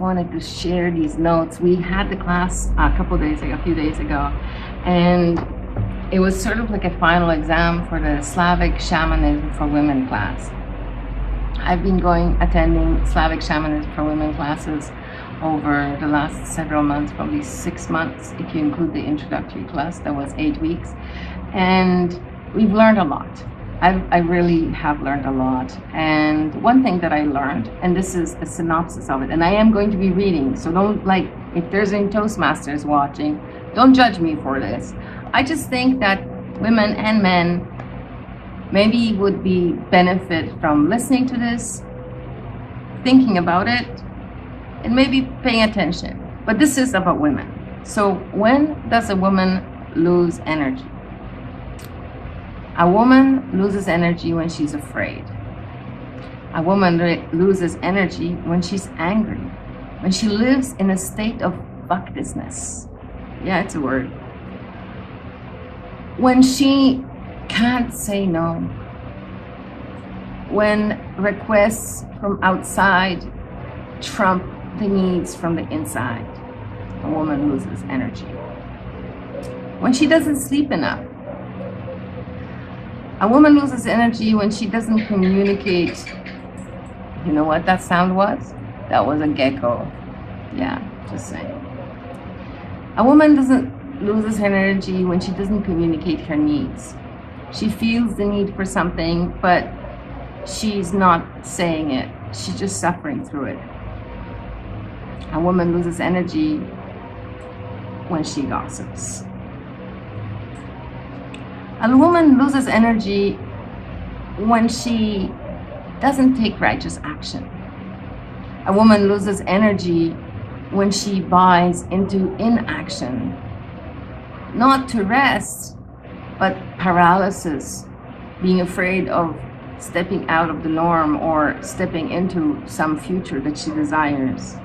wanted to share these notes. We had the class a few days ago, and it was sort of like a final exam for the Slavic Shamanism for Women class. I've been attending Slavic Shamanism for Women classes over the last several months, probably 6 months, if you include the introductory class, that was 8 weeks. And we've learned a lot. I really have learned a lot. And one thing that I learned, and this is a synopsis of it, and I am going to be reading, so don't, if there's any Toastmasters watching, don't judge me for this. I just think that women and men maybe would be benefit from listening to this, thinking about it, and maybe paying attention. But this is about women. So when does a woman lose energy? A woman loses energy when she's afraid. A woman loses energy when she's angry, when she lives in a state of fuckedness. Yeah, it's a word. When she can't say no. When requests from outside trump the needs from the inside, a woman loses energy. When she doesn't sleep enough. A woman loses energy when she doesn't communicate. You know what that sound was? That was a gecko. Yeah, just saying. A woman loses energy when she doesn't communicate her needs. She feels the need for something, but she's not saying it. She's just suffering through it. A woman loses energy when she gossips. A woman loses energy when she doesn't take righteous action. A woman loses energy when she buys into inaction, not to rest, but paralysis, being afraid of stepping out of the norm or stepping into some future that she desires.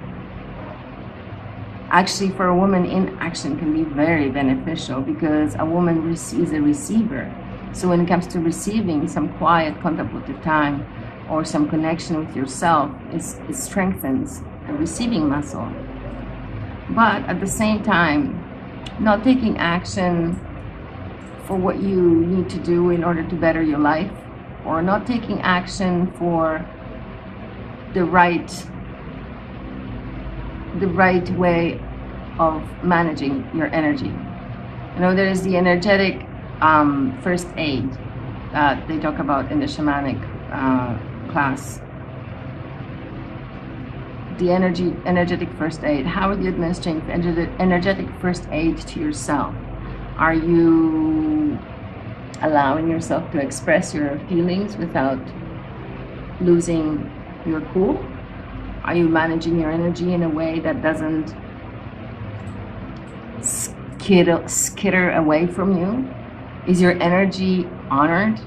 Actually, for a woman, inaction can be very beneficial because a woman is a receiver. So when it comes to receiving some quiet contemplative time or some connection with yourself, it strengthens the receiving muscle. But at the same time, not taking action for what you need to do in order to better your life, or not taking action for the right way of managing your energy. You know, there is the energetic first aid that they talk about in the shamanic class. The energetic first aid. How are you administering energetic first aid to yourself? Are you allowing yourself to express your feelings without losing your cool? Are you managing your energy in a way that doesn't skitter away from you? Is your energy honored?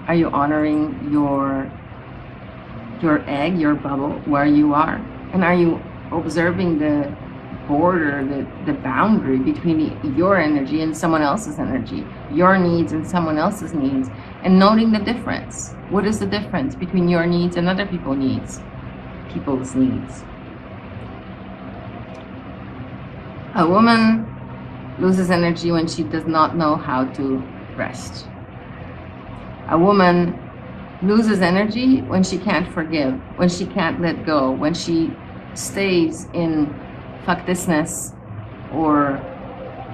Are you honoring your egg, your bubble, where you are? And are you observing the border, the boundary between your energy and someone else's energy, your needs and someone else's needs, and noting the difference? What is the difference between your needs and other people's needs? A woman loses energy when she does not know how to rest. A woman loses energy when she can't forgive, when she can't let go, when she stays in fuckdisness or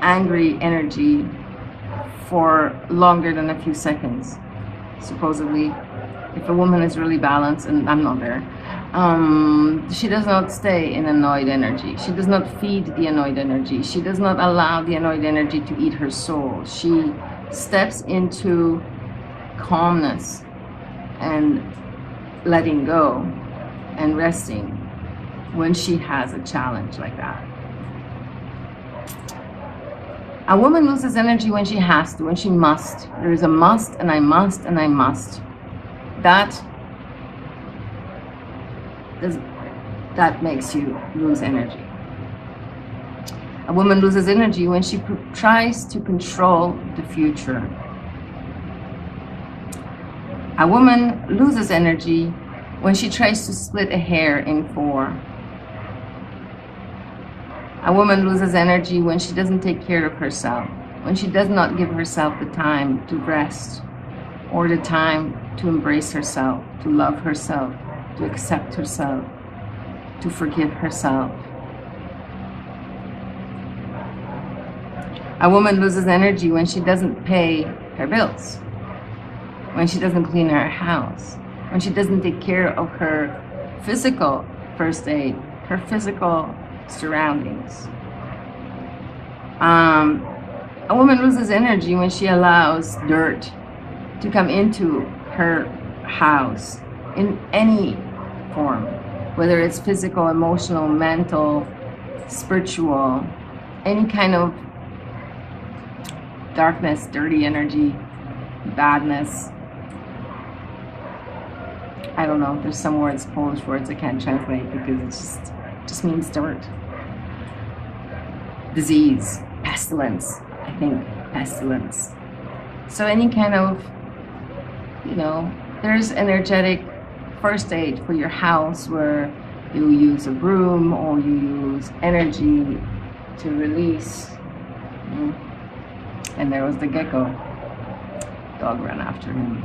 angry energy for longer than a few seconds. Supposedly, if a woman is really balanced, and I'm not there, she does not stay in annoyed energy. She does not feed the annoyed energy. She does not allow the annoyed energy to eat her soul. She steps into calmness and letting go and resting when she has a challenge like that. A woman loses energy when she has to, when she must. There is a must, and I must, and I must. That makes you lose energy. A woman loses energy when she tries to control the future. A woman loses energy when she tries to split a hair in 4. A woman loses energy when she doesn't take care of herself, when she does not give herself the time to rest or the time to embrace herself, to love herself, to accept herself, to forgive herself. A woman loses energy when she doesn't pay her bills, when she doesn't clean her house, when she doesn't take care of her physical first aid, her physical surroundings. A woman loses energy when she allows dirt to come into her house in any form, whether it's physical, emotional, mental, spiritual, any kind of darkness, dirty energy, badness. I don't know, there's some words, Polish words I can't translate because it just means dirt. Disease, pestilence, I think pestilence. So any kind of, there's energetic first aid for your house where you use a broom or you use energy to release. And there was the gecko. Dog ran after him.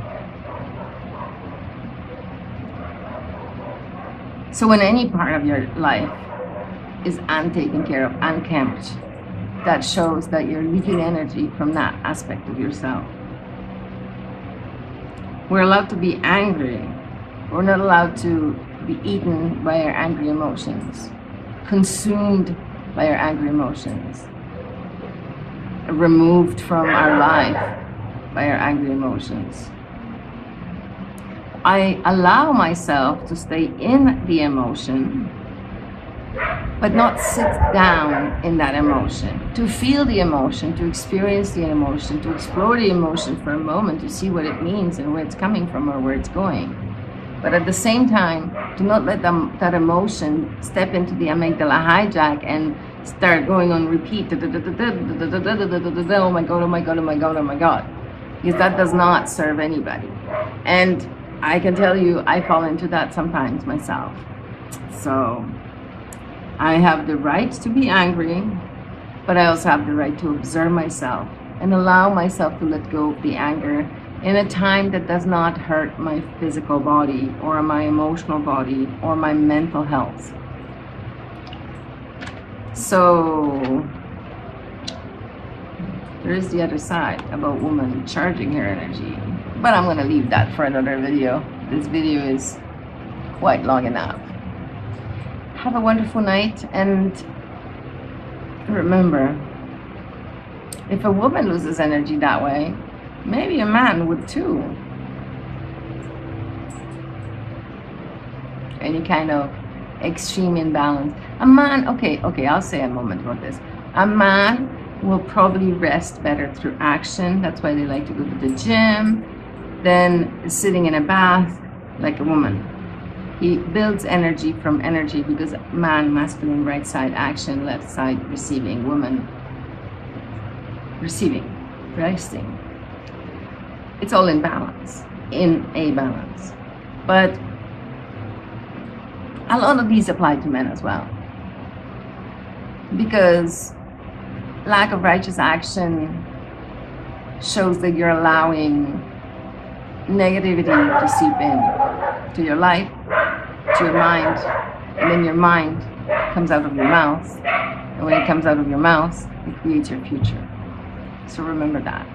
So when any part of your life is untaken care of, unkempt, that shows that you're leaking energy from that aspect of yourself. We're allowed to be angry. We're not allowed to be eaten by our angry emotions, consumed by our angry emotions, removed from our life by our angry emotions. I allow myself to stay in the emotion, but not sit down in that emotion, to feel the emotion, to experience the emotion, to explore the emotion for a moment, to see what it means and where it's coming from or where it's going. But at the same time, do not let that emotion step into the amygdala hijack and start going on repeat. Oh my God, oh my God, oh my God, oh my God. Because that does not serve anybody. And I can tell you, I fall into that sometimes myself. So I have the right to be angry, but I also have the right to observe myself and allow myself to let go of the anger in a time that does not hurt my physical body or my emotional body or my mental health. So there is the other side about woman charging her energy, but I'm going to leave that for another video. This video is quite long enough. Have a wonderful night, and remember, if a woman loses energy that way, maybe a man would too. Any kind of extreme imbalance. A man, okay, I'll say a moment about this. A man will probably rest better through action. That's why they like to go to the gym than sitting in a bath like a woman. He builds energy from energy because man, masculine, right side action, left side receiving, woman receiving, resting. It's all in balance, in a balance. But a lot of these apply to men as well. Because lack of righteous action shows that you're allowing negativity to seep in to your life, to your mind, and then your mind comes out of your mouth, and when it comes out of your mouth, it creates your future. So remember that.